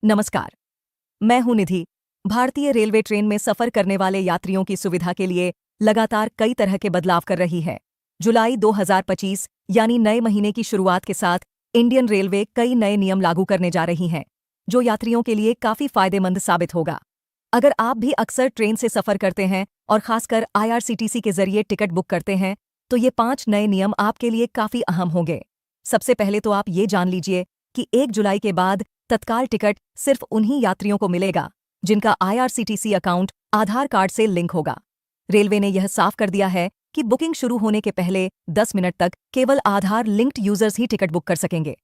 नमस्कार, मैं हूं निधि। भारतीय रेलवे ट्रेन में सफर करने वाले यात्रियों की सुविधा के लिए लगातार कई तरह के बदलाव कर रही है। जुलाई 2025 यानी नए महीने की शुरुआत के साथ इंडियन रेलवे कई नए नियम लागू करने जा रही हैं, जो यात्रियों के लिए काफी फायदेमंद साबित होगा। अगर आप भी अक्सर ट्रेन से सफर करते हैं और खासकर IRCTC के जरिए टिकट बुक करते हैं, तो ये 5 नए नियम आपके लिए काफी अहम होंगे। सबसे पहले तो आप ये जान लीजिए कि 1 जुलाई के बाद तत्काल टिकट सिर्फ उन्हीं यात्रियों को मिलेगा जिनका IRCTC अकाउंट आधार कार्ड से लिंक होगा। रेलवे ने यह साफ कर दिया है कि बुकिंग शुरू होने के पहले 10 मिनट तक केवल आधार लिंक्ड यूजर्स ही टिकट बुक कर सकेंगे।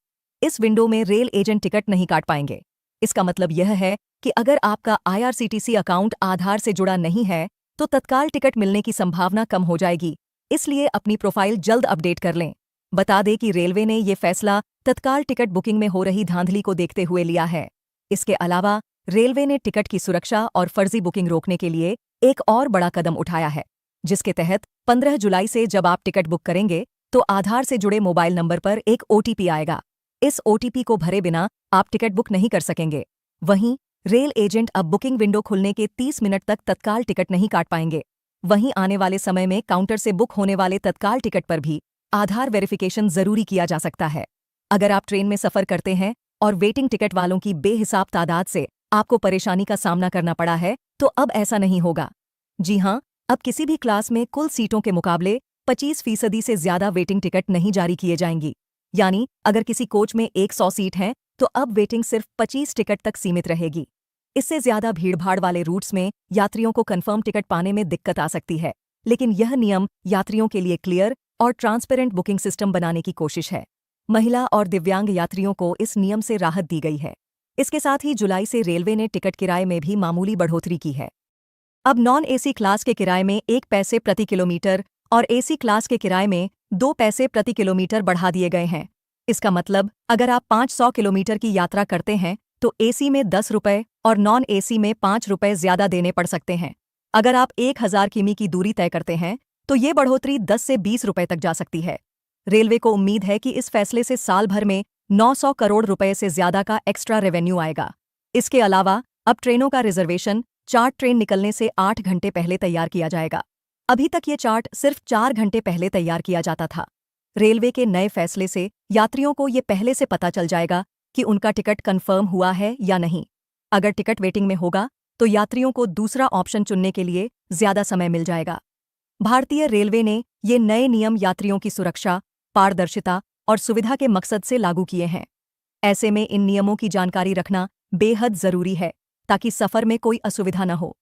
इस विंडो में रेल एजेंट टिकट नहीं काट पाएंगे। इसका मतलब यह है कि अगर आपका IRCTC अकाउंट आधार से जुड़ा नहीं है, तो तत्काल टिकट मिलने की संभावना कम हो जाएगी। इसलिए अपनी प्रोफाइल जल्द अपडेट कर लें। बता दें कि रेलवे ने ये फैसला तत्काल टिकट बुकिंग में हो रही धांधली को देखते हुए लिया है। इसके अलावा रेलवे ने टिकट की सुरक्षा और फर्जी बुकिंग रोकने के लिए एक और बड़ा कदम उठाया है, जिसके तहत 15 जुलाई से जब आप टिकट बुक करेंगे तो आधार से जुड़े मोबाइल नंबर पर एक OTP आएगा। इस OTP को भरे बिना आप टिकट बुक नहीं कर सकेंगे। वहीं रेल एजेंट अब बुकिंग विंडो खुलने के 30 मिनट तक तत्काल टिकट नहीं काट पाएंगे। वहीं आने वाले समय में काउंटर से बुक होने वाले तत्काल टिकट पर भी आधार वेरिफिकेशन जरूरी किया जा सकता है। अगर आप ट्रेन में सफर करते हैं और वेटिंग टिकट वालों की बेहिसाब तादाद से आपको परेशानी का सामना करना पड़ा है, तो अब ऐसा नहीं होगा। जी हां, अब किसी भी क्लास में कुल सीटों के मुकाबले 25% से ज्यादा वेटिंग टिकट नहीं जारी किए जाएंगी। यानी अगर किसी कोच में 100 सीट हैं, तो अब वेटिंग सिर्फ 25 टिकट तक सीमित रहेगी। इससे ज्यादा भीड़भाड़ वाले रूट्स में यात्रियों को कंफर्म टिकट पाने में दिक्कत आ सकती है, लेकिन यह नियम यात्रियों के लिए क्लियर और ट्रांसपेरेंट बुकिंग सिस्टम बनाने की कोशिश है। महिला और दिव्यांग यात्रियों को इस नियम से राहत दी गई है। इसके साथ ही जुलाई से रेलवे ने टिकट किराए में भी मामूली बढ़ोतरी की है। अब नॉन AC क्लास के किराए में 1 पैसे प्रति किलोमीटर और AC क्लास के किराए में 2 पैसे प्रति किलोमीटर बढ़ा दिए गए हैं। इसका मतलब अगर आप 500 किलोमीटर की यात्रा करते हैं तो AC में 10 रुपये और नॉन AC में 5 रुपये ज्यादा देने पड़ सकते हैं। अगर आप 1000 किमी की दूरी तय करते हैं तो ये बढ़ोतरी 10 से 20 रुपये तक जा सकती है। रेलवे को उम्मीद है कि इस फैसले से साल भर में 900 करोड़ रुपए से ज्यादा का एक्स्ट्रा रेवेन्यू आएगा। इसके अलावा अब ट्रेनों का रिजर्वेशन चार्ट ट्रेन निकलने से 8 घंटे पहले तैयार किया जाएगा। अभी तक ये चार्ट सिर्फ 4 घंटे पहले तैयार किया जाता था। रेलवे के नए फैसले से यात्रियों को ये पहले से पता चल जाएगा कि उनका टिकट कंफर्म हुआ है या नहीं। अगर टिकट वेटिंग में होगा तो यात्रियों को दूसरा ऑप्शन चुनने के लिए ज्यादा समय मिल जाएगा। भारतीय रेलवे ने ये नए नियम यात्रियों की सुरक्षा, पारदर्शिता और सुविधा के मकसद से लागू किए हैं। ऐसे में इन नियमों की जानकारी रखना बेहद जरूरी है ताकि सफर में कोई असुविधा न हो।